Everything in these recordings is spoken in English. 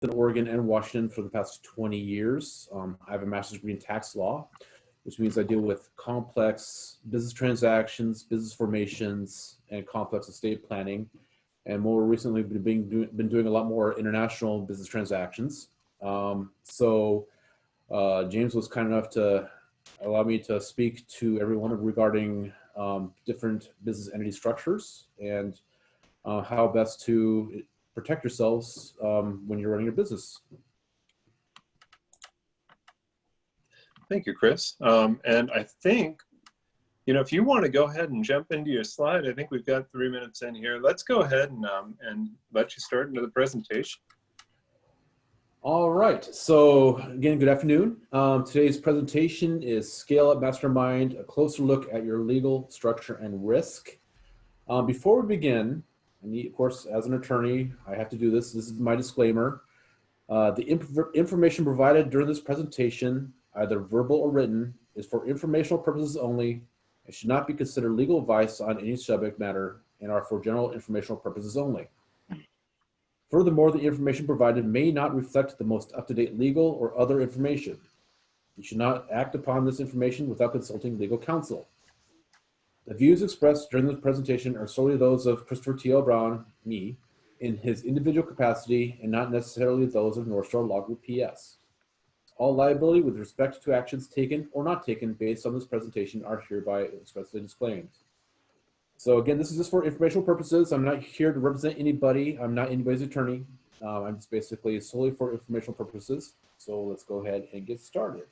in Oregon and Washington for the past 20 years. I have a master's degree in tax law, which means I deal with complex business transactions, business formations, and complex estate planning. And more recently, been doing a lot more international business transactions. James was kind enough to allow me to speak to everyone regarding different business entity structures and how best to protect yourselves when you're running your business. Thank you, Chris. And I think, you know, if you want to go ahead and jump into your slide, I think we've got 3 minutes in here. Let's go ahead and let you start into the presentation. All right. So again, good afternoon. Today's presentation is ScaleUp Mastermind, a closer look at your legal structure and risk. Before we begin, of course, as an attorney, I have to do this. This is my disclaimer. The information provided during this presentation, either verbal or written, is for informational purposes only. It should not be considered legal advice on any subject matter and are for general informational purposes only. Furthermore, the information provided may not reflect the most up-to-date legal or other information. You should not act upon this information without consulting legal counsel. The views expressed during this presentation are solely those of Christopher T.L. Brown, me, in his individual capacity and not necessarily those of Northstar Law Group PS. All liability with respect to actions taken or not taken based on this presentation are hereby expressly disclaimed. So again, this is just for informational purposes. I'm not here to represent anybody. I'm not anybody's attorney. I'm just basically solely for informational purposes. So let's go ahead and get started.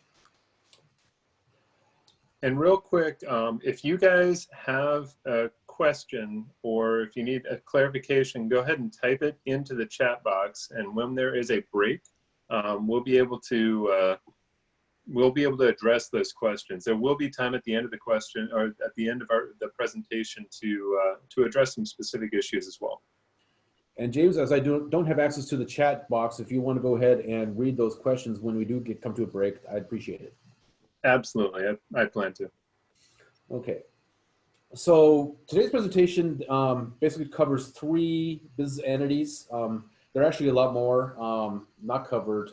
And real quick, if you guys have a question or if you need a clarification, go ahead and type it into the chat box. And when there is a break, we'll be able to address those questions. There will be time at the end of the question or at the end of the presentation to address some specific issues as well. And James, as I don't have access to the chat box, if you want to go ahead and read those questions when we do come to a break, I'd appreciate it. Absolutely, I plan to. Okay, so today's presentation basically covers 3 business entities. There are actually a lot more not covered,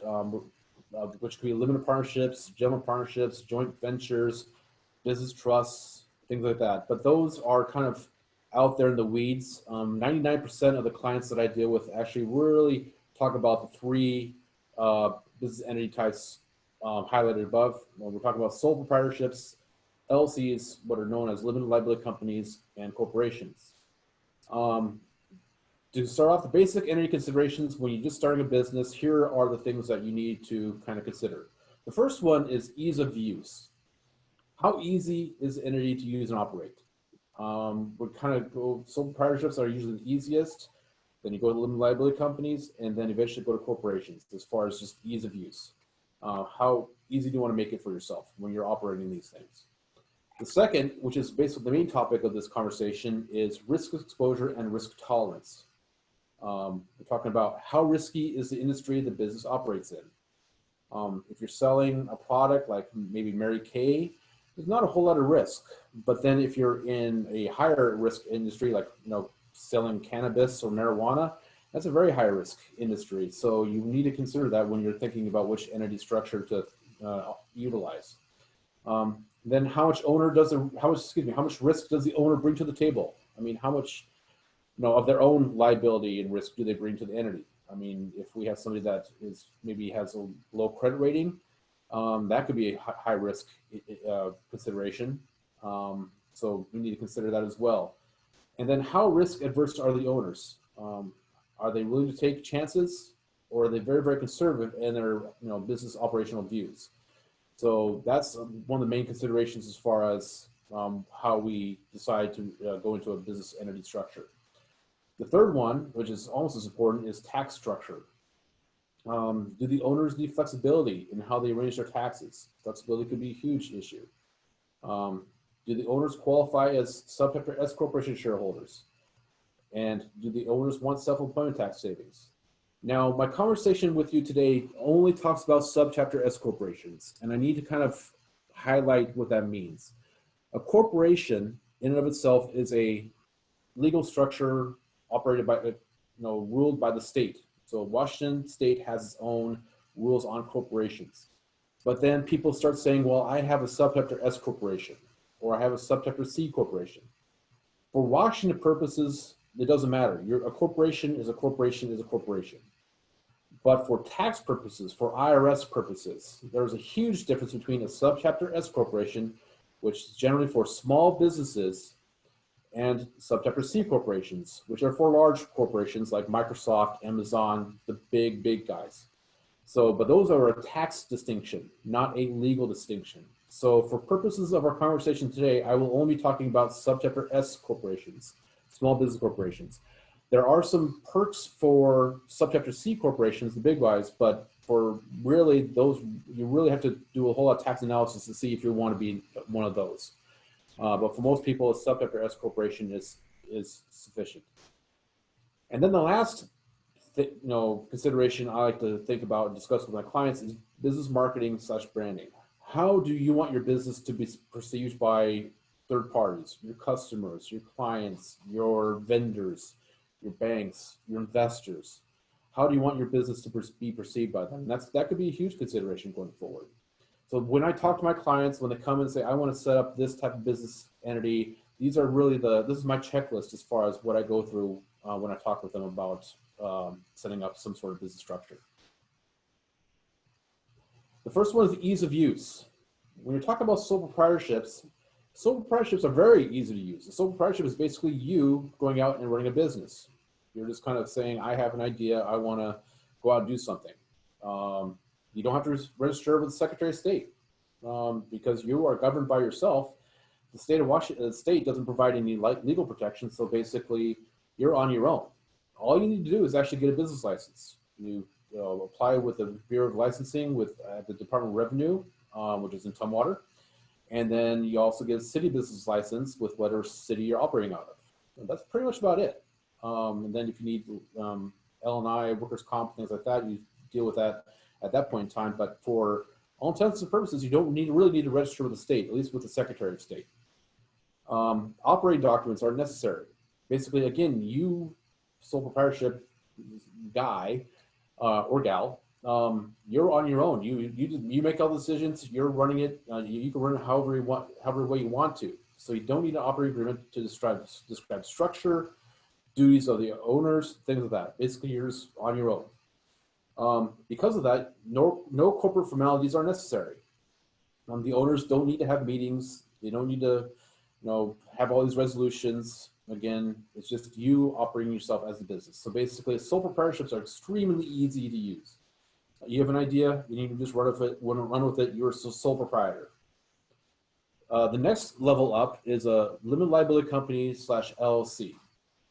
which could be limited partnerships, general partnerships, joint ventures, business trusts, things like that. But those are kind of out there in the weeds. 99% of the clients that I deal with actually really talk about the 3 business entity types highlighted above. When we're talking about sole proprietorships, LLCs, what are known as limited liability companies, and corporations. To start off, the basic entity considerations when you're just starting a business, here are the things that you need to kind of consider. The first one is ease of use. How easy is the entity to use and operate? We kind of go, sole proprietorships are usually the easiest. Then you go to limited liability companies, and then eventually go to corporations as far as just ease of use. How easy do you want to make it for yourself when you're operating these things? The second, which is basically the main topic of this conversation, is risk exposure and risk tolerance. We're talking about how risky is the industry the business operates in. If you're selling a product like maybe Mary Kay, there's not a whole lot of risk. But then if you're in a higher risk industry, like selling cannabis or marijuana, that's a very high risk industry. So you need to consider that when you're thinking about which entity structure to utilize. Then how much risk does the owner bring to the table? I mean, how much of their own liability and risk do they bring to the entity? I mean, if we have somebody that maybe has a low credit rating, that could be a high risk consideration. So we need to consider that as well. And then how risk adverse are the owners? Are they willing to take chances, or are they very, very conservative in their business operational views? So that's one of the main considerations as far as how we decide to go into a business entity structure. The third one, which is almost as important, is tax structure. Do the owners need flexibility in how they arrange their taxes? Flexibility could be a huge issue. Do the owners qualify as subchapter S corporation shareholders? And do the owners want self-employment tax savings? Now, my conversation with you today only talks about subchapter S corporations, and I need to kind of highlight what that means. A corporation in and of itself is a legal structure operated by, ruled by the state. So Washington State has its own rules on corporations. But then people start saying, well, I have a subchapter S corporation, or I have a subchapter C corporation. For Washington purposes, it doesn't matter. A corporation is a corporation is a corporation. But for tax purposes, for IRS purposes, there's a huge difference between a subchapter S corporation, which is generally for small businesses, and subchapter C corporations, which are for large corporations like Microsoft, Amazon, the big guys. So, but those are a tax distinction, not a legal distinction. So for purposes of our conversation today, I will only be talking about subchapter S corporations, small business corporations. There are some perks for subchapter C corporations, the big guys, but for really those, you really have to do a whole lot of tax analysis to see if you want to be one of those. But for most people, a subchapter S corporation is sufficient. And then the last consideration I like to think about and discuss with my clients is business marketing / branding. How do you want your business to be perceived by third parties, your customers, your clients, your vendors, your banks, your investors? How do you want your business to be perceived by them? And that could be a huge consideration going forward. So when I talk to my clients, when they come and say, I want to set up this type of business entity, these are really this is my checklist as far as what I go through when I talk with them about setting up some sort of business structure. The first one is ease of use. When you're talking about sole proprietorships are very easy to use. A sole proprietorship is basically you going out and running a business. You're just kind of saying, I have an idea, I want to go out and do something. You don't have to register with the Secretary of State because you are governed by yourself. The state of Washington, the state doesn't provide any legal protection, so basically you're on your own. All you need to do is actually get a business license. You apply with the Bureau of Licensing with the Department of Revenue, which is in Tumwater, and then you also get a city business license with whatever city you're operating out of. And that's pretty much about it. And then if you need L&I, workers' comp, things like that, you deal with that at that point in time. But for all intents and purposes, you don't really need to register with the state, at least with the Secretary of State. Operating documents are necessary. Basically, again, you sole proprietorship guy or gal, you're on your own. You make all the decisions. You're running it. You can run it however way you want to. So you don't need an operating agreement to describe structure, duties of the owners, things like that. Basically, you're just on your own. Because of that, no corporate formalities are necessary. The owners don't need to have meetings. They don't need to, have all these resolutions. Again, it's just you operating yourself as a business. So basically, sole proprietorships are extremely easy to use. You have an idea, you need to just run with it. You're a sole proprietor. The next level up is a limited liability company / LLC.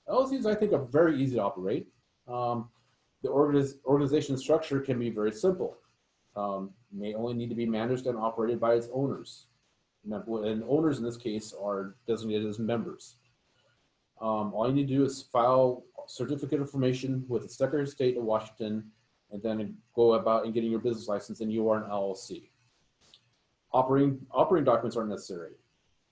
LLCs, I think, are very easy to operate. The organization structure can be very simple. May only need to be managed and operated by its owners. And owners in this case are designated as members. All you need to do is file certificate of formation with the Secretary of State of Washington, and then go about and getting your business license, and you are an LLC. Operating documents aren't necessary.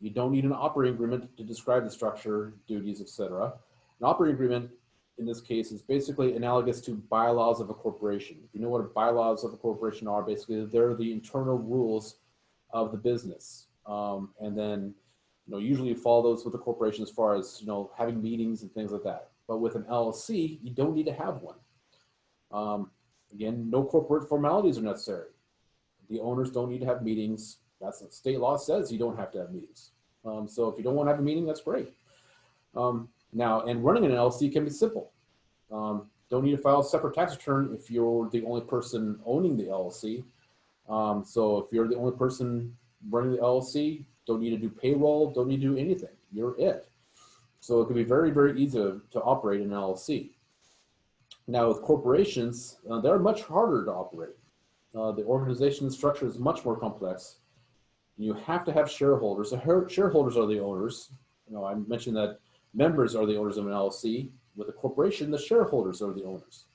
You don't need an operating agreement to describe the structure, duties, etc. An operating agreement in this case is basically analogous to bylaws of a corporation. If you know what bylaws of a corporation are, basically they're the internal rules of the business. And then, usually you follow those with a corporation as far as, having meetings and things like that. But with an LLC, you don't need to have one. Again, no corporate formalities are necessary. The owners don't need to have meetings. That's what state law says. You don't have to have meetings. So if you don't want to have a meeting, that's great. Now, and running an LLC can be simple. Don't need to file a separate tax return if you're the only person owning the LLC. So if you're the only person running the LLC, don't need to do payroll, don't need to do anything. You're it. So it can be very, very easy to operate an LLC. Now with corporations, they're much harder to operate. The organization structure is much more complex. You have to have shareholders. The shareholders are the owners. I mentioned that members are the owners of an LLC. With a corporation, the shareholders are the owners.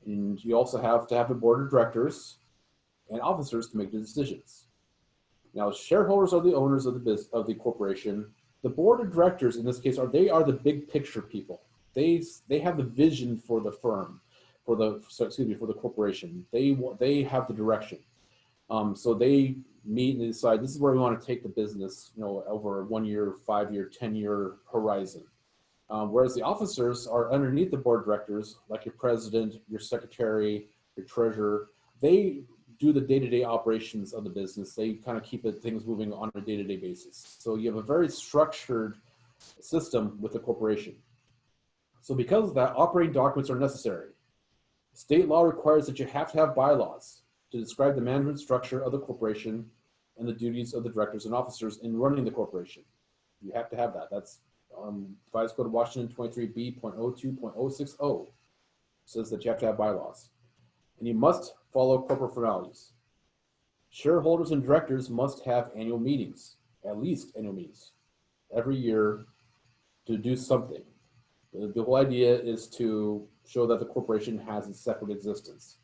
And you also have to have a board of directors and officers to make the decisions. Now, shareholders are the owners of the corporation. The board of directors, in this case, are the big picture people. They have the vision for the firm. for the corporation. They have the direction. So they meet and decide this is where we want to take the business, over a 1 year, 5 year, 10-year horizon. Whereas the officers are underneath the board of directors, like your president, your secretary, your treasurer. They do the day-to-day operations of the business. They kind of keep things moving on a day-to-day basis. So you have a very structured system with the corporation. So because of that, operating documents are necessary. State law requires that you have to have bylaws to describe the management structure of the corporation and the duties of the directors and officers in running the corporation. You have to have that. That's Vice Code of Washington 23B.02.060 says that you have to have bylaws. And you must follow corporate formalities. Shareholders and directors must have annual meetings, at least annual meetings, every year to do something. The whole idea is to show that the corporation has a separate existence.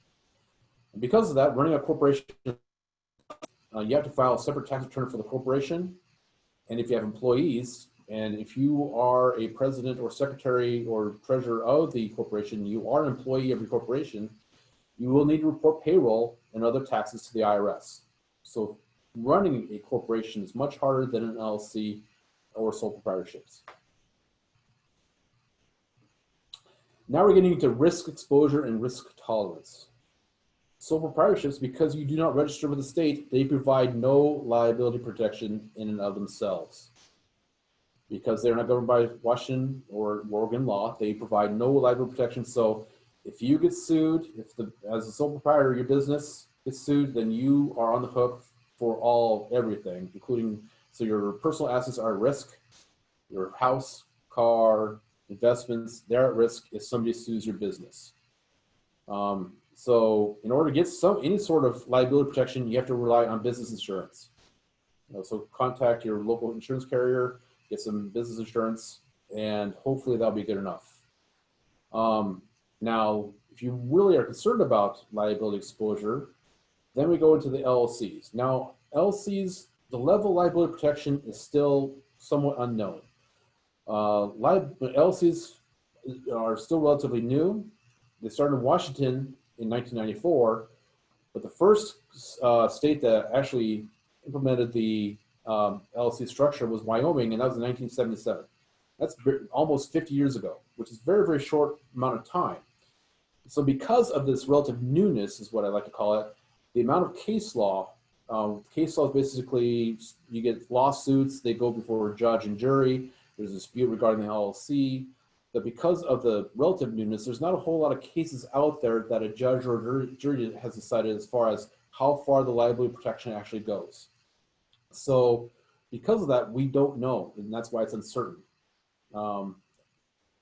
And because of that, running a corporation, you have to file a separate tax return for the corporation. And if you have employees, and if you are a president or secretary or treasurer of the corporation, you are an employee of your corporation, you will need to report payroll and other taxes to the IRS. So running a corporation is much harder than an LLC or sole proprietorships. Now we're getting into risk exposure and risk tolerance. Sole proprietorships, because you do not register with the state, they provide no liability protection in and of themselves. Because they're not governed by Washington or Oregon law, they provide no liability protection. So if you get sued, as a sole proprietor, your business gets sued, then you are on the hook for everything, including, so your personal assets are at risk, your house, car, investments, they're at risk if somebody sues your business. So in order to get any sort of liability protection, you have to rely on business insurance. So contact your local insurance carrier, get some business insurance, and hopefully that'll be good enough. Now, if you really are concerned about liability exposure, then we go into the LLCs. Now, LLCs, the level of liability protection is still somewhat unknown. LLCs are still relatively new. They started in Washington in 1994, but the first state that actually implemented the LLC structure was Wyoming, and that was in 1977. That's almost 50 years ago, which is a very, very short amount of time. So because of this relative newness, is what I like to call it, the amount of case law is basically, you get lawsuits, they go before a judge and jury, there's a dispute regarding the LLC, but because of the relative newness, there's not a whole lot of cases out there that a judge or jury has decided as far as how far the liability protection actually goes. So because of that, we don't know, and that's why it's uncertain.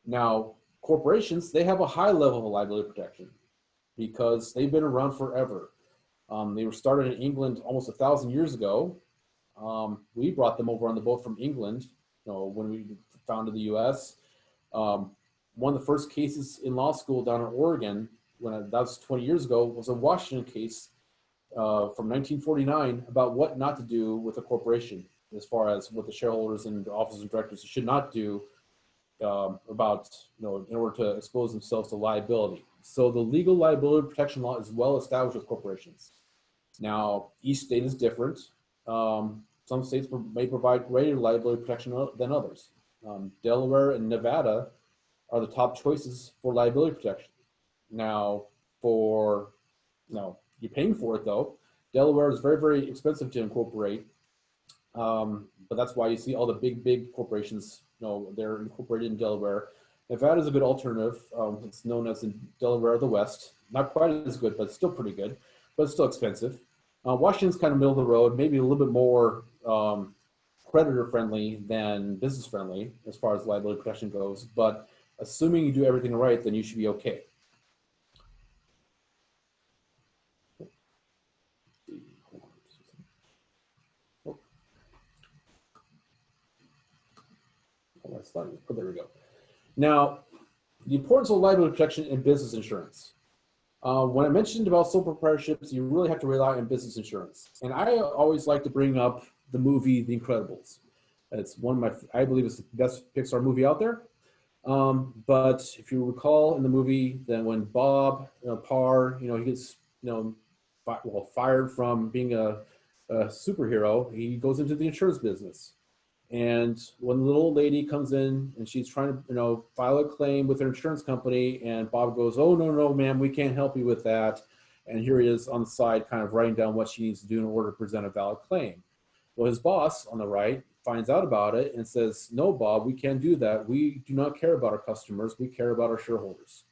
Now, corporations, they have a high level of liability protection because they've been around forever. They were started in England almost 1,000 years ago. We brought them over on the boat from England, when we founded the U.S. One of the first cases in law school down in Oregon, that was 20 years ago, was a Washington case from 1949 about what not to do with a corporation, as far as what the shareholders and the officers and directors should not do in order to expose themselves to liability. So the legal liability protection law is well established with corporations. Now, each state is different. Some states may provide greater liability protection than others. Delaware and Nevada are the top choices for liability protection. Now, you're paying for it though. Delaware is very, very expensive to incorporate. But that's why you see all the big corporations, they're incorporated in Delaware. Nevada is a good alternative. It's known as the Delaware of the West. Not quite as good, but still pretty good, but it's still expensive. Washington's kind of middle of the road, maybe a little bit more creditor friendly than business friendly as far as liability protection goes. But assuming you do everything right, then you should be okay. Oh, there we go. Now, the importance of liability protection in business insurance. When I mentioned about sole proprietorships, you really have to rely on business insurance. And I always like to bring up the movie The Incredibles. It's one of I believe it's the best Pixar movie out there. But if you recall in the movie, then when Bob Parr, he gets fired from being a superhero, he goes into the insurance business. And when the little old lady comes in and she's trying to file a claim with her insurance company, and Bob goes, "Oh, no, ma'am, we can't help you with that." And here he is on the side kind of writing down what she needs to do in order to present a valid claim. Well, his boss on the right finds out about it and says, "No, Bob, we can't do that. We do not care about our customers. We care about our shareholders."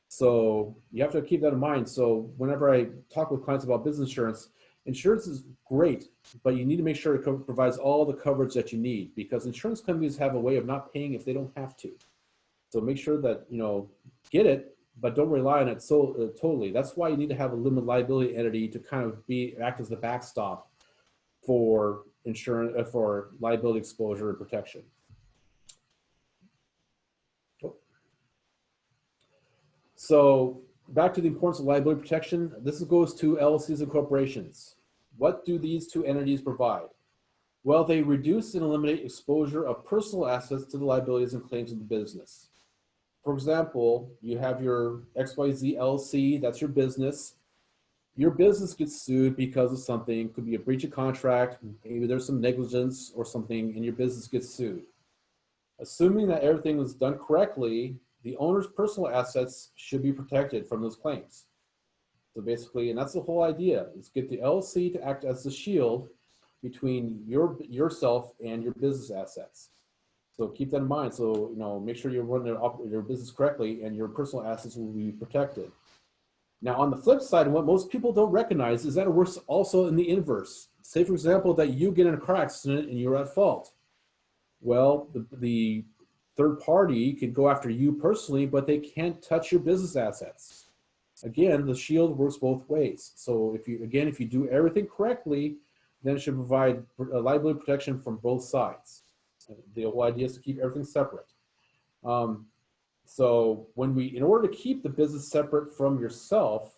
So you have to keep that in mind. So whenever I talk with clients about business insurance, insurance is great, but you need to make sure it provides all the coverage that you need, because insurance companies have a way of not paying if they don't have to. So make sure that, get it, but don't rely on it totally. That's why you need to have a limited liability entity to kind of act as the backstop for insurance, for liability exposure and protection. So back to the importance of liability protection. This goes to LLCs and corporations. What do these two entities provide? Well, they reduce and eliminate exposure of personal assets to the liabilities and claims of the business. For example, you have your XYZ LLC, that's your business. Your business gets sued because of something. It could be a breach of contract, maybe there's some negligence or something, and your business gets sued. Assuming that everything was done correctly, the owner's personal assets should be protected from those claims. So basically, and that's the whole idea, is get the LLC to act as the shield between yourself and your business assets. So keep that in mind. So, make sure you're running your business correctly and your personal assets will be protected. Now, on the flip side, what most people don't recognize is that it works also in the inverse. Say, for example, that you get in a car accident and you're at fault. Well, the third party can go after you personally, but they can't touch your business assets. Again, the shield works both ways. So if you do everything correctly, then it should provide liability protection from both sides. The whole idea is to keep everything separate. So in order to keep the business separate from yourself,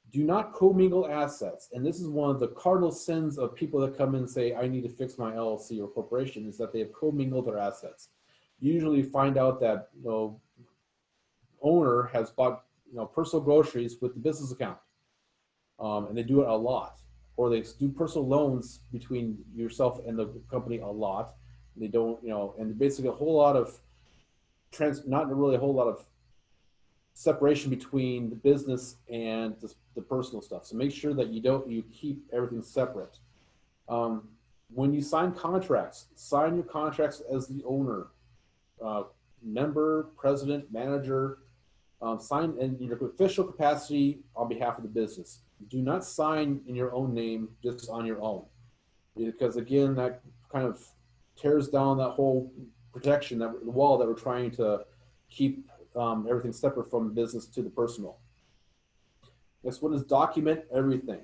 do not commingle assets. And this is one of the cardinal sins of people that come in and say, "I need to fix my LLC or corporation," is that they have commingled their assets. You usually find out that owner has bought personal groceries with the business account, and they do it a lot, or they do personal loans between yourself and the company a lot. They don't, and basically a whole lot of not really a whole lot of separation between the business and the personal stuff. So make sure that you keep everything separate. When you sign contracts, sign your contracts as the owner, member, president, manager. Sign in your official capacity on behalf of the business. Do not sign in your own name, just on your own, because again, that kind of tears down that whole protection, the wall that we're trying to keep everything separate from business to the personal. Next one is document everything.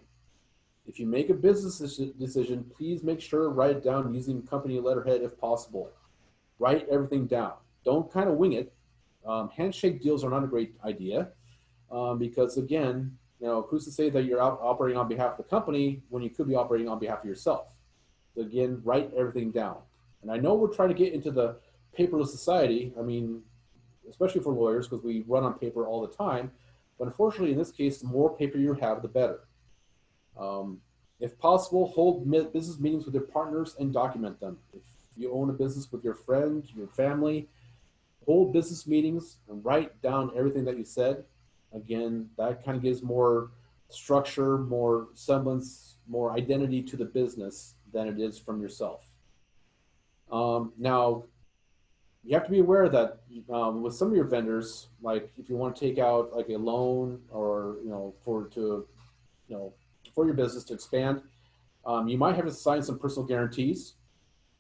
If you make a business decision, please make sure to write it down using company letterhead if possible. Write everything down. Don't kind of wing it. Handshake deals are not a great idea because, again, who's to say that you're operating on behalf of the company when you could be operating on behalf of yourself? So again, write everything down. And I know we're trying to get into the paperless society. I mean, especially for lawyers, because we run on paper all the time. But unfortunately, in this case, the more paper you have, the better. If possible, hold business meetings with your partners and document them. If you own a business with your friend, your family, hold business meetings and write down everything that you said. Again, that kind of gives more structure, more semblance, more identity to the business than it is from yourself. Now, you have to be aware that with some of your vendors, like if you want to take out like a loan or for your business to expand, you might have to sign some personal guarantees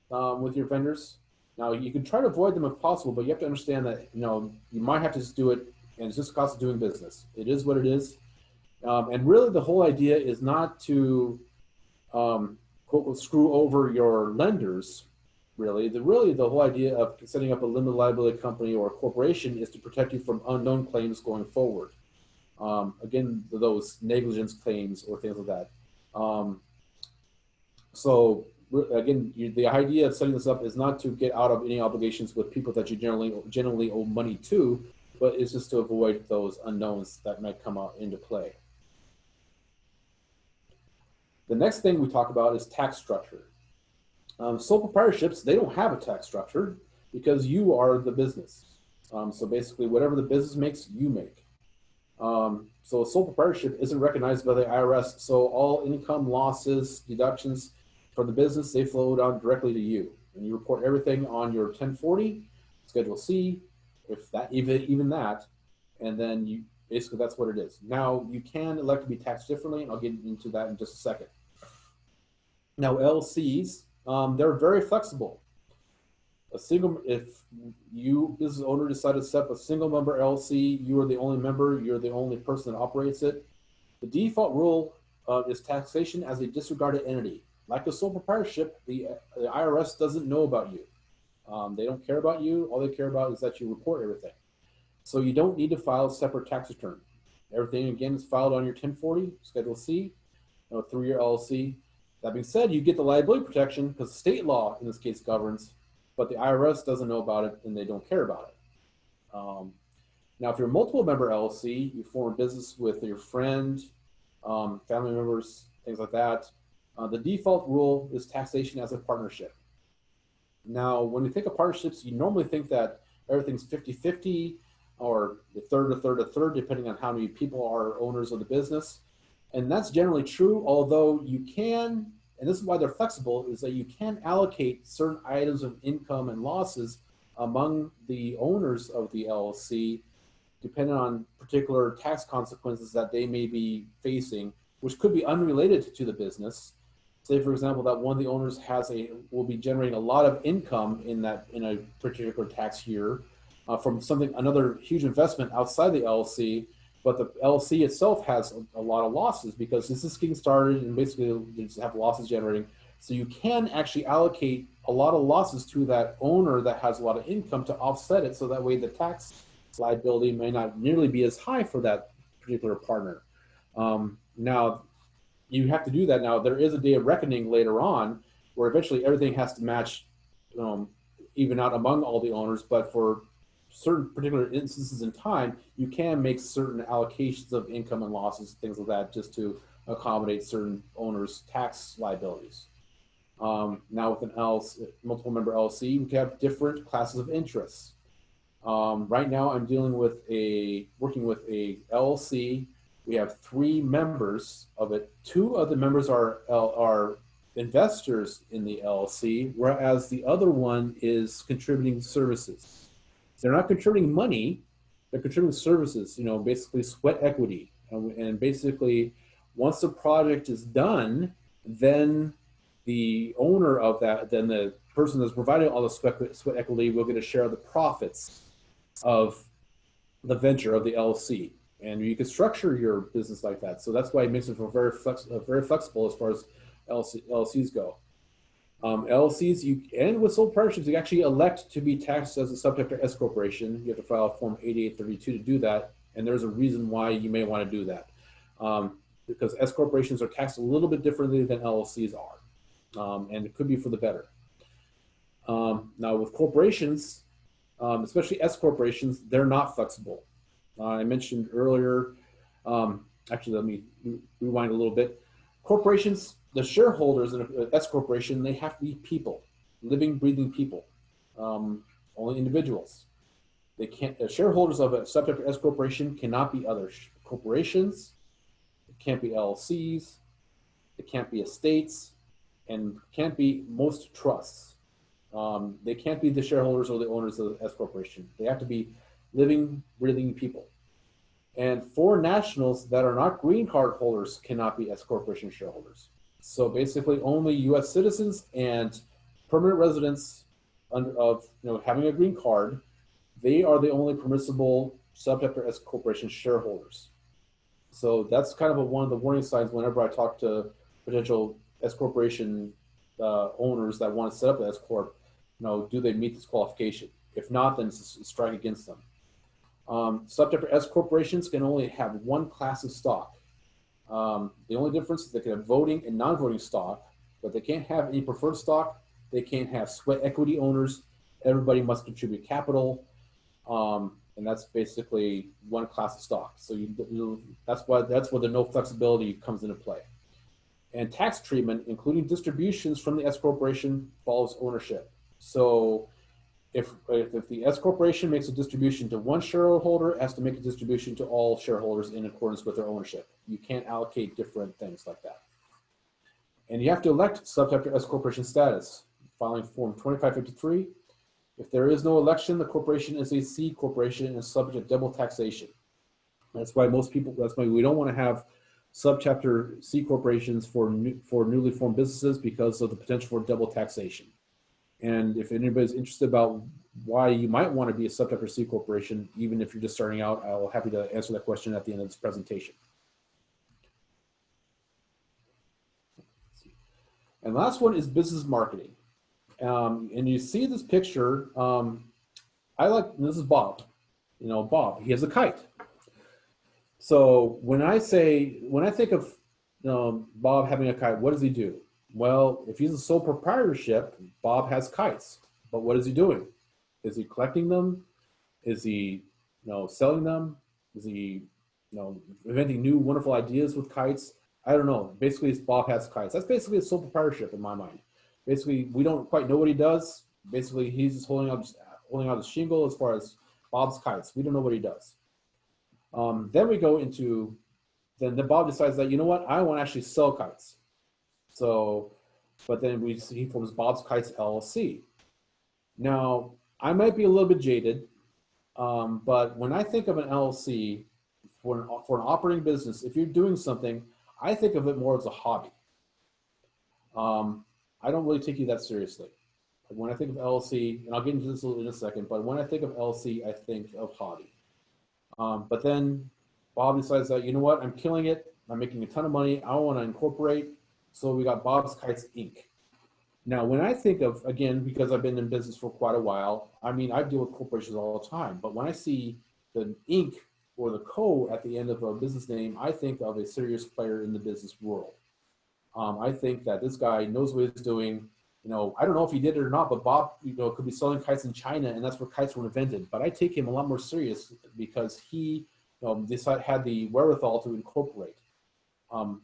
with your vendors. Now, you can try to avoid them if possible, but you have to understand that, you might have to just do it, and it's just the cost of doing business. It is what it is. And really, the whole idea is not to, quote, screw over your lenders, really. The whole idea of setting up a limited liability company or a corporation is to protect you from unknown claims going forward. Again, those negligence claims or things like that. So again, the idea of setting this up is not to get out of any obligations with people that you generally owe money to, but it's just to avoid those unknowns that might come out into play. The next thing we talk about is tax structure. Sole proprietorships, they don't have a tax structure because you are the business. So basically, whatever the business makes, you make. So a sole proprietorship isn't recognized by the IRS. So all income, losses, deductions from the business, they flow down directly to you. And you report everything on your 1040, Schedule C, if that, even that, and then you basically that's what it is. Now you can elect to be taxed differently, and I'll get into that in just a second. Now LLCs, they're very flexible. If you, business owner, decide to set up a single member LLC, you are the only member, you're the only person that operates it. The default rule is taxation as a disregarded entity. Like a sole proprietorship, the IRS doesn't know about you. They don't care about you. All they care about is that you report everything. So you don't need to file a separate tax return. Everything, again, is filed on your 1040, Schedule C, through your LLC. That being said, you get the liability protection because state law, in this case, governs, but the IRS doesn't know about it and they don't care about it. Now, if you're a multiple member LLC, you form a business with your friend, family members, things like that. The default rule is taxation as a partnership. Now, when you think of partnerships, you normally think that everything's 50-50 or a third, depending on how many people are owners of the business. And that's generally true, although you can, and this is why they're flexible, is that you can allocate certain items of income and losses among the owners of the LLC, depending on particular tax consequences that they may be facing, which could be unrelated to the business. Say, for example, that one of the owners will be generating a lot of income in a particular tax year from another huge investment outside the LLC, but the LLC itself has a lot of losses because this is getting started and basically you just have losses generating. So you can actually allocate a lot of losses to that owner that has a lot of income to offset it, so that way the tax liability may not nearly be as high for that particular partner. Now, you have to do that. Now, there is a day of reckoning later on where eventually everything has to match, even out among all the owners, but for certain particular instances in time, you can make certain allocations of income and losses, things like that, just to accommodate certain owners' tax liabilities. Now, with an multiple member LLC, we can have different classes of interests. Right now, I'm working with a LLC. We have 3 members of it. 2 of the members are investors in the LLC, whereas the other one is contributing services. They're not contributing money, they're contributing services, basically sweat equity. And basically, once the project is done, then the owner of that, then the person that's providing all the sweat equity will get a share of the profits of the venture of the LLC. And you can structure your business like that. So that's why it makes it very flexible as far as LLCs go. LLCs, and with sole proprietorships, you actually elect to be taxed as a subject or S corporation. You have to file Form 8832 to do that. And there's a reason why you may want to do that. Because S corporations are taxed a little bit differently than LLCs are. And it could be for the better. Now with corporations, especially S corporations, they're not flexible. I mentioned earlier, actually, let me rewind a little bit. Corporations, the shareholders in an S corporation, they have to be people, living, breathing people, only individuals. They can't. The shareholders of a subject S corporation cannot be other corporations. It can't be LLCs. It can't be estates, and can't be most trusts. They can't be the shareholders or the owners of the S corporation. They have to be living, breathing people. And foreign nationals that are not green card holders cannot be S corporation shareholders. So basically, only U.S. citizens and permanent residents of having a green card, they are the only permissible subject or S corporation shareholders. So that's kind of one of the warning signs whenever I talk to potential S corporation owners that want to set up an S corp. Do they meet this qualification? If not, then it's a strike against them. Subject or S corporations can only have one class of stock. The only difference is they can have voting and non-voting stock, but they can't have any preferred stock. They can't have sweat equity owners. Everybody must contribute capital. And that's basically one class of stock. So that's where the no flexibility comes into play. And tax treatment, including distributions from the S corporation, follows ownership. So if the S corporation makes a distribution to one shareholder, it has to make a distribution to all shareholders in accordance with their ownership. You can't allocate different things like that. And you have to elect subchapter S corporation status, filing form 2553. If there is no election, the corporation is a C corporation and is subject to double taxation. That's why we don't want to have subchapter C corporations for newly formed businesses, because of the potential for double taxation. And if anybody's interested about why you might want to be a subchapter C corporation, even if you're just starting out, I'll be happy to answer that question at the end of this presentation. And last one is business marketing. And you see this picture, this is Bob. You know, Bob, he has a kite. So when I think of Bob having a kite, what does he do? Well, if he's a sole proprietorship, Bob has kites. But what is he doing? Is he collecting them? Is he selling them? Is he inventing new wonderful ideas with kites? I don't know. Basically, Bob has kites. That's basically a sole proprietorship in my mind. Basically, we don't quite know what he does. Basically, he's just holding out his shingle as far as Bob's kites. We don't know what he does. Then we go into, then Bob decides that, you know what, I want to actually sell kites. So, but then he forms Bob's Kites LLC. Now, I might be a little bit jaded, but when I think of an LLC for an operating business, if you're doing something, I think of it more as a hobby. I don't really take you that seriously. When I think of LLC, and I'll get into this in a second, but when I think of LLC, I think of hobby. But then Bob decides that, you know what, I'm killing it. I'm making a ton of money. I want to incorporate. So we got Bob's Kites Inc. Now, when I think of, again, because I've been in business for quite a while, I mean, I deal with corporations all the time. But when I see the Inc. or the Co. at the end of a business name, I think of a serious player in the business world. I think that this guy knows what he's doing. I don't know if he did it or not, but Bob, could be selling kites in China, and that's where kites were invented. But I take him a lot more serious because he had the wherewithal to incorporate. And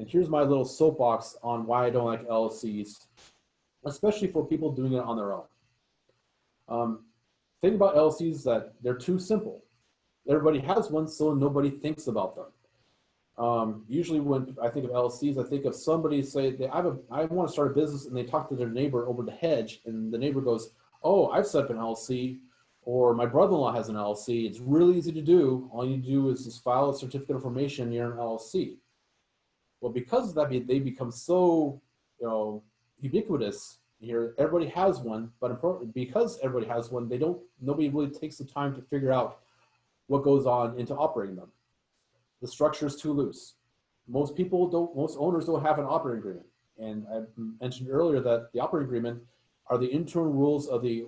here's my little soapbox on why I don't like LLCs, especially for people doing it on their own. Thing about LLCs is that they're too simple. Everybody has one, so nobody thinks about them. Usually when I think of LLCs, I think of somebody say, I want to start a business, and they talk to their neighbor over the hedge, and the neighbor goes, oh, I've set up an LLC, or my brother-in-law has an LLC. It's really easy to do. All you do is just file a certificate of formation, you're an LLC. Well, because of that, they become so ubiquitous here. Everybody has one, but because everybody has one, nobody really takes the time to figure out what goes on into operating them. The structure is too loose. Most owners don't have an operating agreement. And I mentioned earlier that the operating agreement are the internal rules of the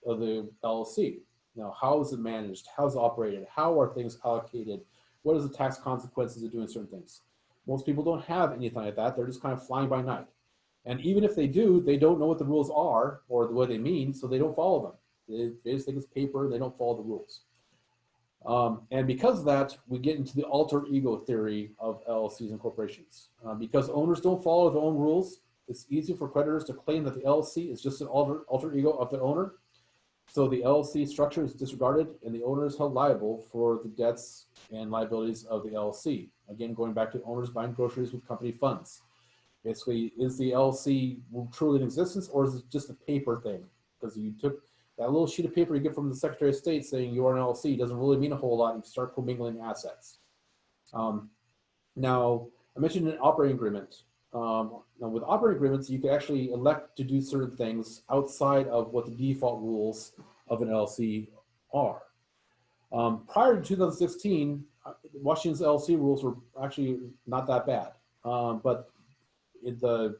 LLC. Now, how is it managed? How is it operated? How are things allocated? What is the tax consequences of doing certain things? Most people don't have anything like that. They're just kind of flying by night. And even if they do, they don't know what the rules are or what they mean, so they don't follow them. They just think it's paper, they don't follow the rules. And because of that, we get into the alter ego theory of LLCs and corporations. Because owners don't follow their own rules, it's easy for creditors to claim that the LLC is just an alter ego of the owner. So the LLC structure is disregarded, and the owner is held liable for the debts and liabilities of the LLC. Again, going back to owners buying groceries with company funds. Basically, is the LLC truly in existence, or is it just a paper thing? Because you took that little sheet of paper you get from the Secretary of State saying you're an LLC doesn't really mean a whole lot. You start commingling assets. Now, I mentioned an operating agreement. Now, with operating agreements, you can actually elect to do certain things outside of what the default rules of an LLC are. Prior to 2016, Washington's LLC rules were actually not that bad, but the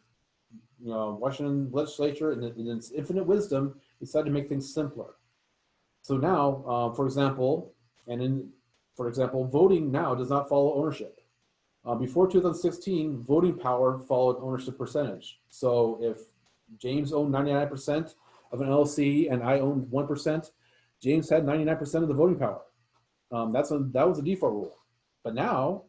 Washington legislature, in its infinite wisdom, decided to make things simpler. So now, for example, voting now does not follow ownership. Before 2016, voting power followed ownership percentage. So if James owned 99% of an LLC and I owned 1%, James had 99% of the voting power. That was a default rule. But now,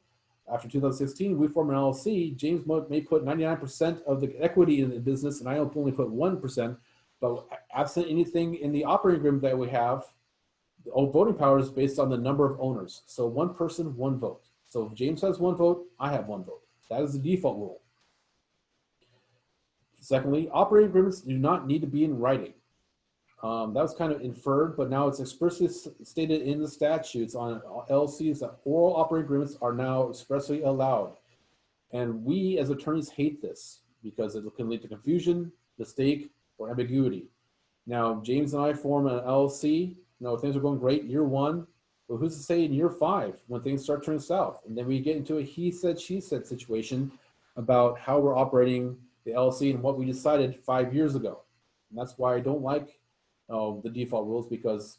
after 2016, we form an LLC. James may put 99% of the equity in the business, and I only put 1%. But absent anything in the operating agreement that we have, the voting power is based on the number of owners. So one person, one vote. So if James has one vote, I have one vote. That is the default rule. Secondly, operating agreements do not need to be in writing. That was kind of inferred, but now it's expressly stated in the statutes on LLCs that oral operating agreements are now expressly allowed. And we as attorneys hate this because it can lead to confusion, mistake, or ambiguity. Now, James and I form an LLC. Things are going great year 1. But who's to say in year 5 when things start turning south? And then we get into a he said, she said situation about how we're operating the LLC and what we decided 5 years ago. And that's why I don't like the default rules, because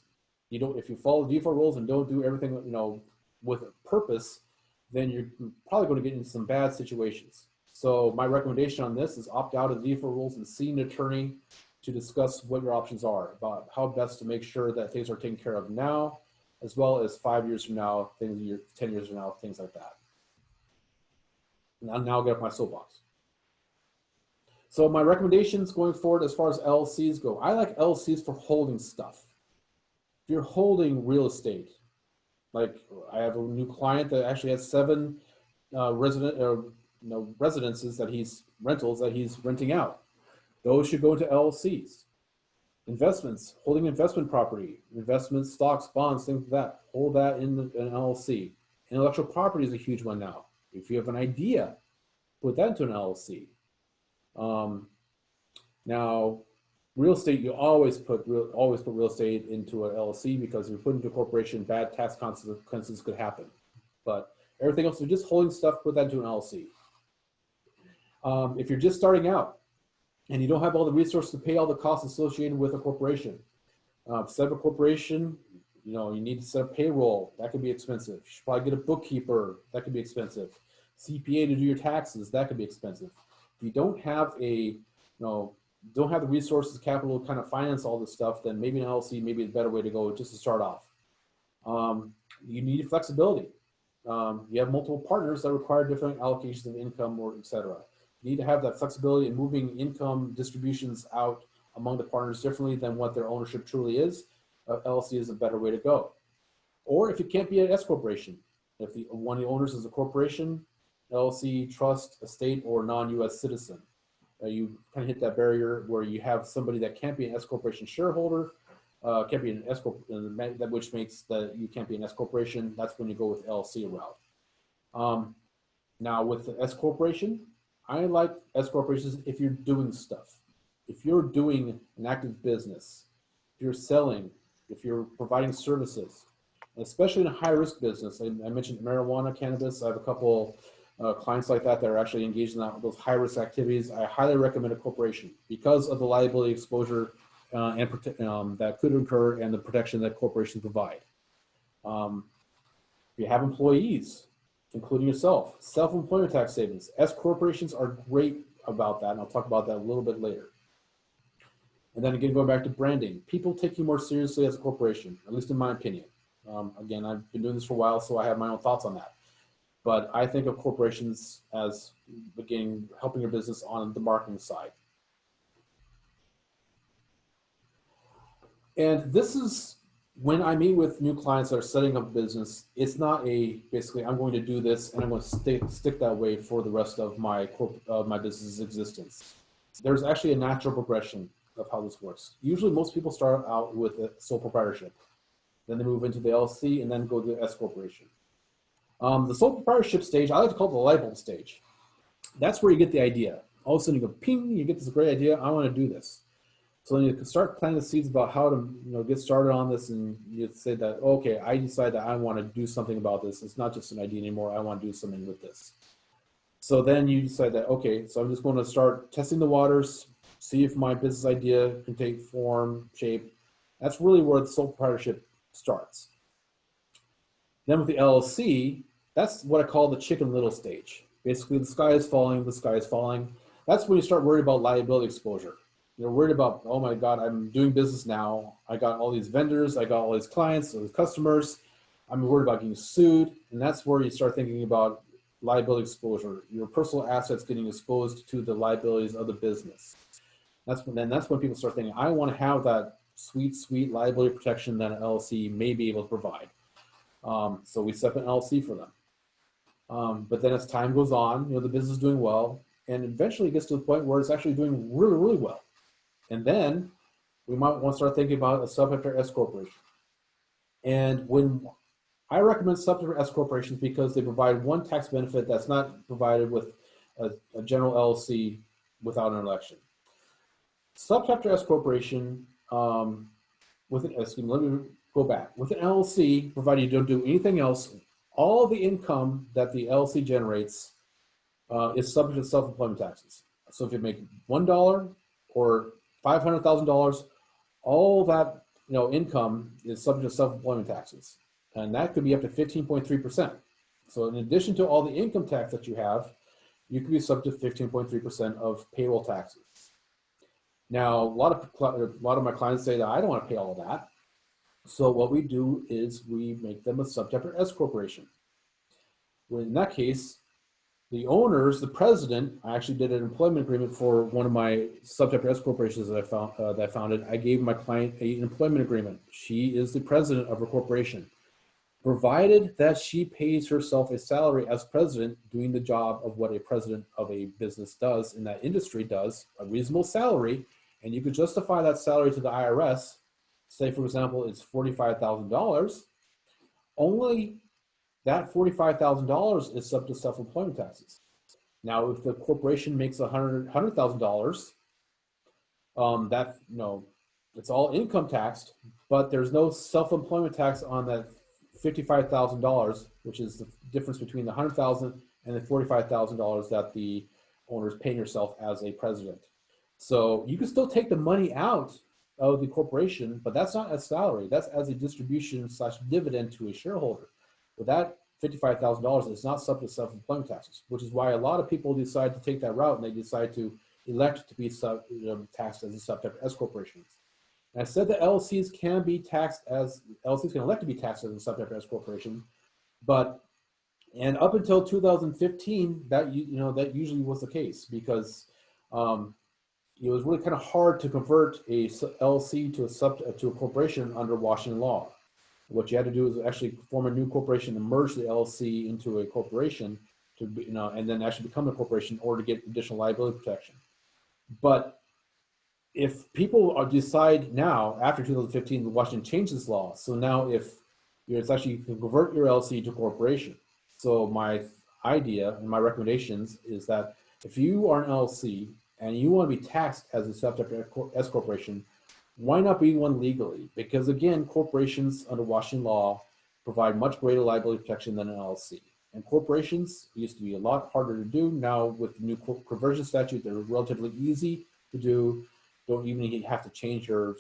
if you follow the default rules and don't do everything with a purpose, then you're probably going to get into some bad situations. So my recommendation on this is opt out of the default rules and see an attorney to discuss what your options are about how best to make sure that things are taken care of now, as well as 5 years from now, 10 years from now, things like that. And now I'll get off my soapbox. So my recommendations going forward as far as LLCs go, I like LLCs for holding stuff. If you're holding real estate, like I have a new client that actually has 7 residences rentals that he's renting out. Those should go into LLCs. Investments, holding investment property, investments, stocks, bonds, things like that, hold that in an LLC. Intellectual property is a huge one now. If you have an idea, put that into an LLC. Now, real estate, you always put real estate into an LLC, because if you put into a corporation, bad tax consequences could happen. But everything else, if you're just holding stuff, put that into an LLC. If you're just starting out and you don't have all the resources to pay all the costs associated with a corporation, set up a corporation, you need to set up payroll. That could be expensive. You should probably get a bookkeeper. That could be expensive. CPA to do your taxes. That could be expensive. If you don't have don't have the resources, capital to kind of finance all this stuff, then maybe an LLC may be a better way to go just to start off. You need flexibility. You have multiple partners that require different allocations of income, or et cetera. You need to have that flexibility in moving income distributions out among the partners differently than what their ownership truly is. LLC is a better way to go. Or if it can't be an S corporation, if one of the owners is a corporation, LLC, trust, estate, or non-U.S. citizen. You kind of hit that barrier where you have somebody that can't be an S corporation shareholder, can't be an S corp, which makes that you can't be an S corporation. That's when you go with LLC route. Now with the S corporation, I like S corporations if you're doing stuff. If you're doing an active business, if you're selling, if you're providing services, especially in a high risk business. I mentioned marijuana, cannabis. I have a couple clients like that are actually engaged in those high risk activities. I highly recommend a corporation because of the liability exposure that could occur and the protection that corporations provide. If you have employees, including yourself, self-employment tax savings. S corporations are great about that, and I'll talk about that a little bit later. And then again, going back to branding, people take you more seriously as a corporation, at least in my opinion. Again, I've been doing this for a while, so I have my own thoughts on that. But I think of corporations as helping your business on the marketing side. And this is when I meet with new clients that are setting up business, it's not basically I'm going to do this and I'm going to stick that way for the rest of my business's existence. There's actually a natural progression of how this works. Usually most people start out with a sole proprietorship. Then they move into the LLC and then go to the S corporation. The sole proprietorship stage, I like to call it the light bulb stage. That's where you get the idea. All of a sudden you go ping, you get this great idea, I want to do this. So then you can start planting the seeds about how to get started on this, and you say that, okay, I decide that I want to do something about this. It's not just an idea anymore, I want to do something with this. So then you decide that, okay, so I'm just going to start testing the waters, see if my business idea can take form, shape. That's really where the sole proprietorship starts. Then with the LLC, that's what I call the Chicken Little stage. Basically, the sky is falling, the sky is falling. That's when you start worried about liability exposure. You're worried about, oh my God, I'm doing business now. I got all these vendors, I got all these clients, all these customers. I'm worried about getting sued. And that's where you start thinking about liability exposure, your personal assets getting exposed to the liabilities of the business. That's when people start thinking, I want to have that sweet, sweet liability protection that an LLC may be able to provide. So we set up an LLC for them. But then as time goes on, the business is doing well, and eventually it gets to the point where it's actually doing really, really well. And then we might want to start thinking about a sub-sector S corporation. And when I recommend sub-sector S corporations because they provide one tax benefit that's not provided with a general LLC without an election. Sub-sector S corporation, let me go back. With an LLC, provided you don't do anything else, all the income that the LLC generates is subject to self-employment taxes. So if you make $1 or $500,000, all that income is subject to self-employment taxes, and that could be up to 15.3%. So in addition to all the income tax that you have, you could be subject to 15.3% of payroll taxes. Now, a lot of my clients say that I don't want to pay all of that. So what we do is we make them a sub-sector S corporation. Well, in that case, the owners, the president, I actually did an employment agreement for one of my sub-sector S corporations that I founded. I gave my client an employment agreement. She is the president of her corporation, provided that she pays herself a salary as president, doing the job of what a president of a business does in that industry does, a reasonable salary, and you could justify that salary to the IRS. Say, for example, it's $45,000. Only that $45,000 is subject to self-employment taxes. Now, if the corporation makes $100,000, that it's all income taxed, but there's no self-employment tax on that $55,000, which is the difference between the $100,000 and the $45,000 that the owner is paying herself as a president. So you can still take the money out of the corporation, but that's not as salary. That's as a distribution / dividend to a shareholder. But that $55,000 is not subject to self-employment taxes, which is why a lot of people decide to take that route, and they decide to elect to be taxed as a sub-sector S corporations. And I said that LLCs can elect to be taxed as a sub-sector S corporation, and up until 2015, that usually was the case, because it was really kind of hard to convert a LLC to a corporation under Washington law. What you had to do is actually form a new corporation and merge the LLC into a corporation and then actually become a corporation in order to get additional liability protection. But if people decide now, after 2015, Washington changed this law. So now it's actually, you can convert your LLC to a corporation. So my idea and my recommendations is that if you are an LLC and you want to be taxed as a sub-sector S corporation, why not be one legally? Because again, corporations under Washington law provide much greater liability protection than an LLC. And corporations used to be a lot harder to do. Now with the new conversion statute, they're relatively easy to do. Don't even have to change your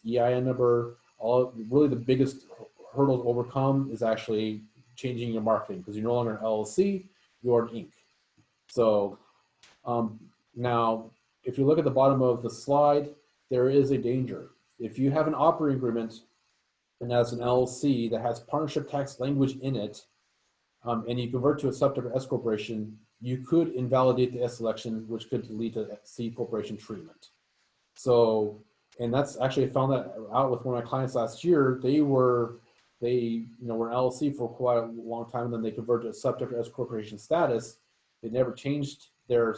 EIN number. Really the biggest hurdle to overcome is actually changing your marketing, because you're no longer an LLC, you're an Inc. So now, if you look at the bottom of the slide, there is a danger. If you have an operating agreement and as an LLC that has partnership tax language in it, and you convert to a sub-sector S corporation, you could invalidate the S election, which could lead to C corporation treatment. So, and that's actually, I found that out with one of my clients last year. They were an LLC for quite a long time, and then they converted to a sub-sector S corporation status. They never changed their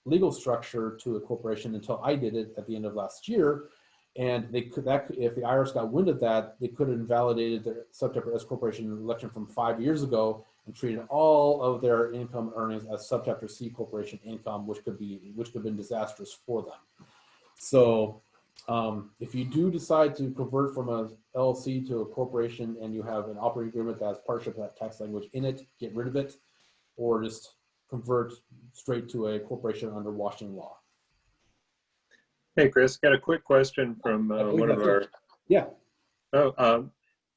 legal structure to a corporation until I did it at the end of last year. And if the IRS got wind of that, they could have invalidated their sub-sector S corporation election from 5 years ago and treated all of their income earnings as sub-sector C corporation income, which could have been disastrous for them. So if you do decide to convert from a LLC to a corporation and you have an operating agreement that has partnership tax language in it, get rid of it, or just convert straight to a corporation under Washington law. Hey, Chris, got a quick question from one of our. Yeah. Oh,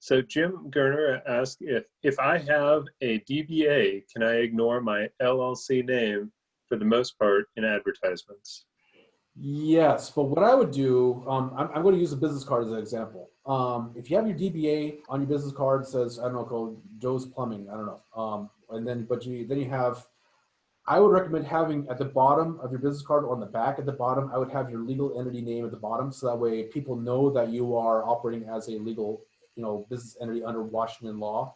So Jim Gerner asked if I have a DBA, can I ignore my LLC name for the most part in advertisements? Yes, but what I would do, I'm going to use a business card as an example. If you have your DBA on your business card, says, I don't know, called Joe's Plumbing, I don't know. And then, then you have, I would recommend having at the bottom of your business card, or on the back at the bottom, I would have your legal entity name at the bottom. So that way people know that you are operating as a legal, business entity under Washington law.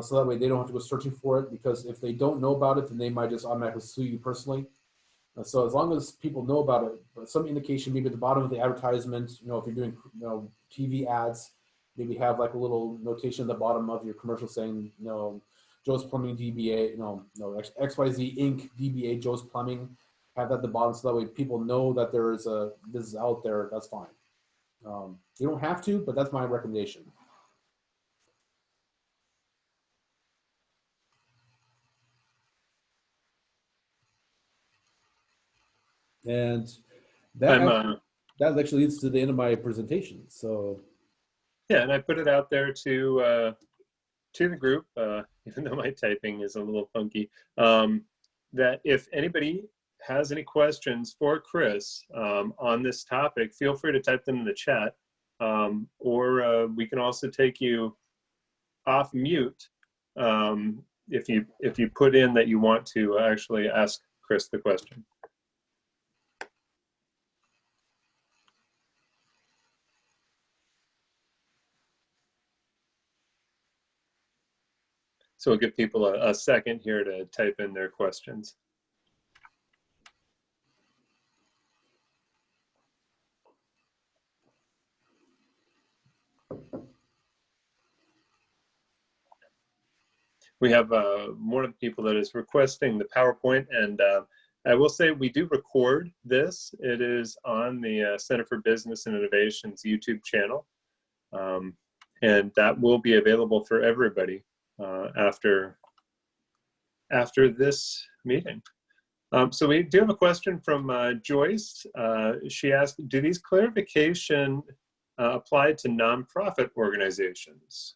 So that way they don't have to go searching for it, because if they don't know about it, then they might just automatically sue you personally. So as long as people know about it, some indication maybe at the bottom of the advertisement, if you're doing TV ads, maybe have like a little notation at the bottom of your commercial saying, Joe's Plumbing DBA, XYZ Inc. DBA Joe's Plumbing. Have that at the bottom so that way people know that there is a business out there. That's fine. You don't have to, but that's my recommendation. And that actually leads to the end of my presentation. So yeah, and I put it out there to the group, even though my typing is a little funky, that if anybody has any questions for Chris on this topic, feel free to type them in the chat, or we can also take you off mute if you put in that you want to actually ask Chris the question. So we'll give people a second here to type in their questions. We have one of the people that is requesting the PowerPoint, and I will say we do record this. It is on the Center for Business and Innovation's YouTube channel, and that will be available for everybody after this meeting. So we do have a question from Joyce. She asked, do these clarification apply to nonprofit organizations?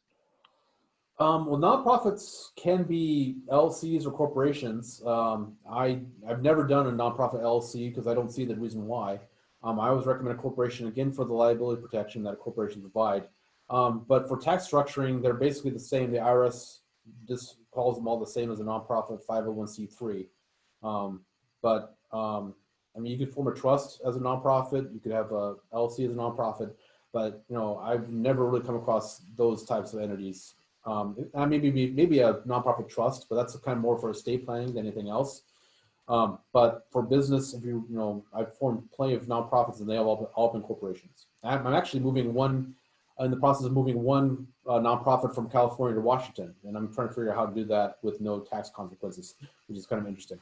Well, nonprofits can be LLCs or corporations. I've never done a nonprofit LLC because I don't see the reason why. I always recommend a corporation, again, for the liability protection that a corporation provide. But for tax structuring, they're basically the same. The IRS just calls them all the same as a nonprofit 501c3. I mean, you could form a trust as a nonprofit. You could have a LLC as a nonprofit, but I've never really come across those types of entities. Maybe a nonprofit trust, but that's kind of more for estate planning than anything else. But for business, if I've formed plenty of nonprofits and they have all been corporations. I'm actually in the process of moving one nonprofit from California to Washington, and I'm trying to figure out how to do that with no tax consequences, which is kind of interesting.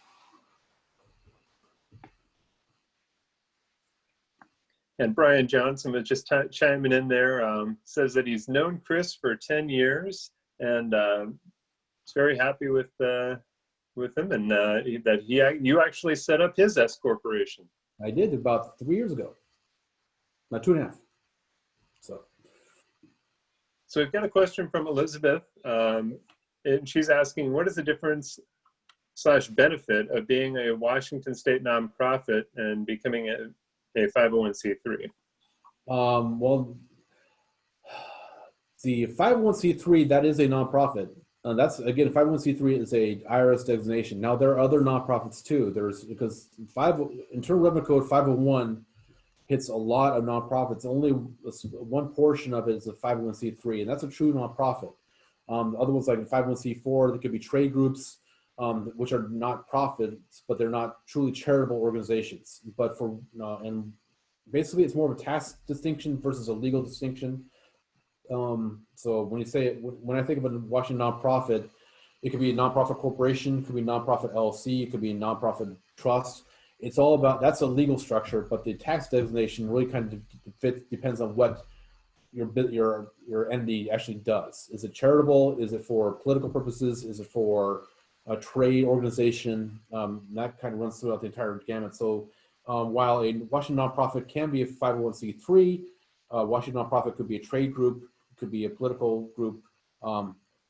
And Brian Johnson was just chiming in there, says that he's known Chris for 10 years and is very happy with him, and that you actually set up his S corporation. I did about 3 years ago, about 2.5. So we've got a question from Elizabeth, and she's asking, what is the difference / benefit of being a Washington state nonprofit and becoming a 501c3? Well, the 501c3, that is a nonprofit. That's, again, 501c3 is a IRS designation. Now, there are other nonprofits too. Because Internal Revenue Code 501 hits a lot of nonprofits. Only one portion of it is a 501c3, and that's a true nonprofit. Other ones like 501c4, there could be trade groups, which are not profits, but they're not truly charitable organizations. But and basically it's more of a tax distinction versus a legal distinction. So when I think of a Washington nonprofit, it could be a nonprofit corporation, it could be a nonprofit LLC, it could be a nonprofit trust. It's all about, that's a legal structure, but the tax designation really kind of depends on what your entity actually does. Is it charitable? Is it for political purposes? Is it for a trade organization? That kind of runs throughout the entire gamut. So while a Washington nonprofit can be a 501c3, Washington nonprofit could be a trade group, could be a political group,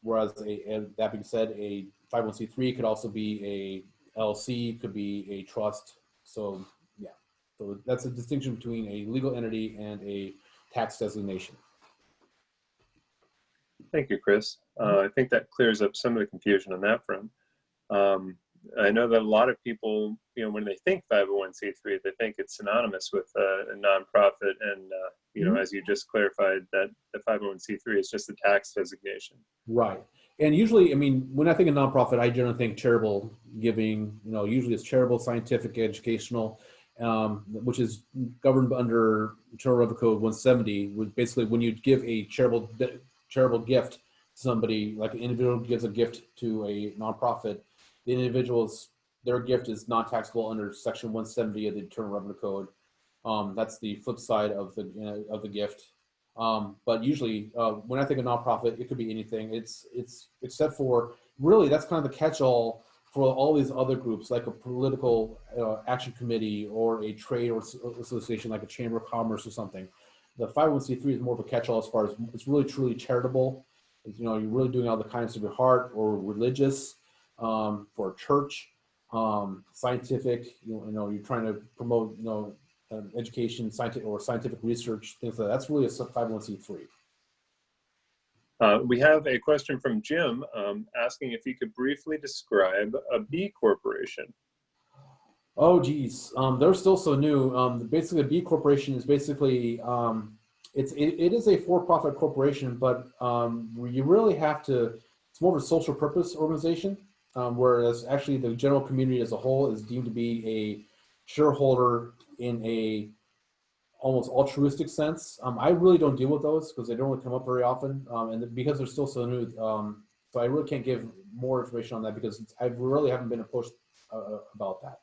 whereas that being said, a 501c3 could also be a LLC, could be a trust. So yeah, so that's a distinction between a legal entity and a tax designation. Thank you, Chris. I think that clears up some of the confusion on that front. I know that a lot of people, when they think 501c3, they think it's synonymous with a nonprofit, and as you just clarified, that the 501c3 is just a tax designation. Right. And usually, I mean, when I think of nonprofit, I generally think charitable giving. Usually it's charitable, scientific, educational, which is governed under Internal Revenue Code 170. Which basically, when you give a charitable gift to somebody, like an individual gives a gift to a nonprofit, the individual's, their gift is non-taxable under Section 170 of the Internal Revenue Code. That's the flip side of the gift. But usually, when I think of nonprofit, it could be anything. It's except for, really, that's kind of the catch-all for all these other groups, like a political action committee or a trade or association, like a chamber of commerce or something. The 501c3 is more of a catch-all as far as it's really truly charitable. You're really doing out of the kindness of your heart, or religious, for a church, scientific. You're trying to promote education, scientific research, things like that. That's really a 501c3. We have a question from Jim asking if you could briefly describe a B corporation. Oh, geez. They're still so new. Basically, a B corporation is basically, it is a for-profit corporation, but you really have to, it's more of a social purpose organization, whereas actually the general community as a whole is deemed to be a shareholder in a almost altruistic sense. I really don't deal with those because they don't really come up very often, and because they're still so new, so I really can't give more information on that because I really haven't been approached about that.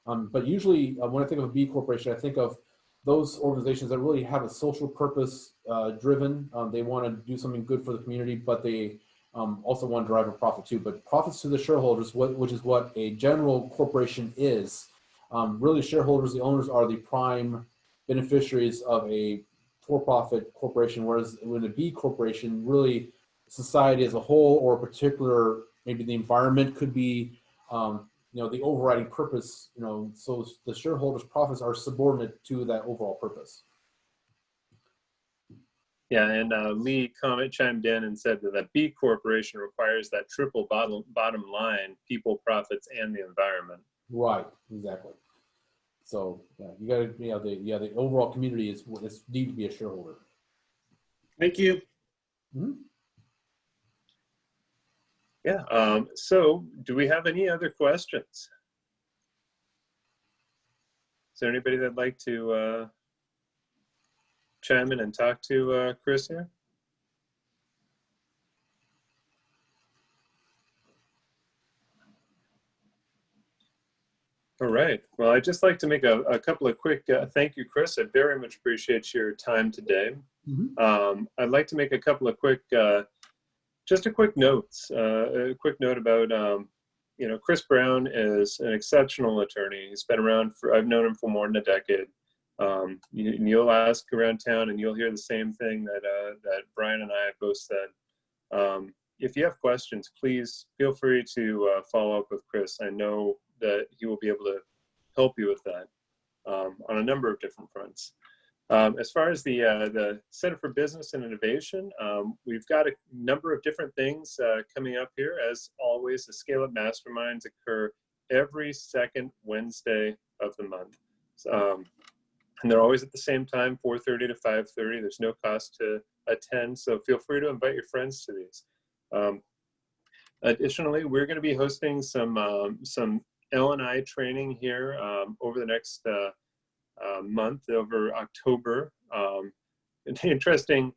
But usually when I think of a B corporation, I think of those organizations that really have a social purpose driven. They want to do something good for the community, but they also want to drive a profit too. But profits to the shareholders, which is what a general corporation is. Really, shareholders, the owners, are the prime beneficiaries of a for-profit corporation, whereas when a B corporation, really society as a whole, or a particular, maybe the environment could be, the overriding purpose, so the shareholders' profits are subordinate to that overall purpose. Yeah, and Lee chimed in and said that the B corporation requires that triple bottom line: people, profits, and the environment. Right, exactly. So yeah, you got to, the overall community is deemed to be a shareholder. Thank you. Mm-hmm. Yeah. So, do we have any other questions? Is there anybody that'd like to chime in and talk to Chris here? All right. Well, I'd just like to make a couple of quick thank you, Chris. I very much appreciate your time today. Mm-hmm. I'd like to make a couple of quick, just a quick note about, Chris Brown is an exceptional attorney. He's been around I've known him for more than a decade. You'll ask around town and you'll hear the same thing that Brian and I have both said. If you have questions, please feel free to follow up with Chris. I know that he will be able to help you with that on a number of different fronts. As far as the Center for Business and Innovation, we've got a number of different things coming up here. As always, the ScaleUp Masterminds occur every second Wednesday of the month. And they're always at the same time, 4:30 to 5:30. There's no cost to attend, so feel free to invite your friends to these. Additionally, we're going to be hosting some L&I training here over the next month, over October. An interesting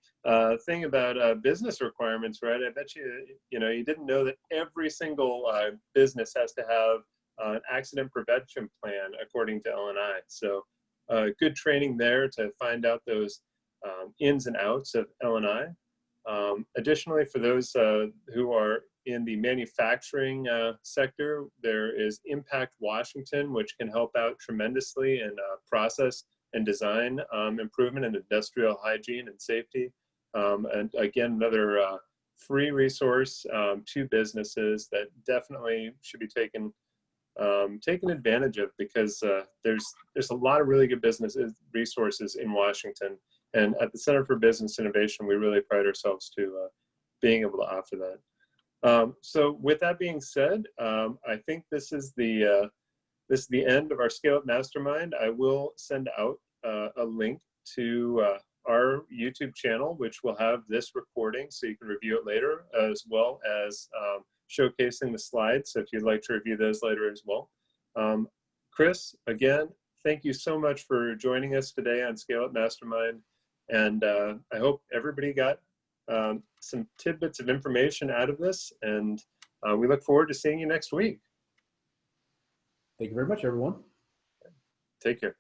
thing about business requirements, right? I bet you didn't know that every single business has to have an accident prevention plan according to L&I. So good training there to find out those ins and outs of L&I. Additionally, for those who are in the manufacturing sector, there is Impact Washington, which can help out tremendously in process and design improvement and industrial hygiene and safety. And again, another free resource to businesses that definitely should be taken advantage of, because there's a lot of really good business resources in Washington, and at the Center for Business Innovation, we really pride ourselves to being able to offer that. So with that being said, I think this is the end of our ScaleUp Mastermind. I will send out a link to our YouTube channel, which will have this recording so you can review it later, as well as showcasing the slides. So if you'd like to review those later as well. Chris, again, thank you so much for joining us today on ScaleUp Mastermind. And I hope everybody got some tidbits of information out of this. And we look forward to seeing you next week. Thank you very much, everyone. Take care.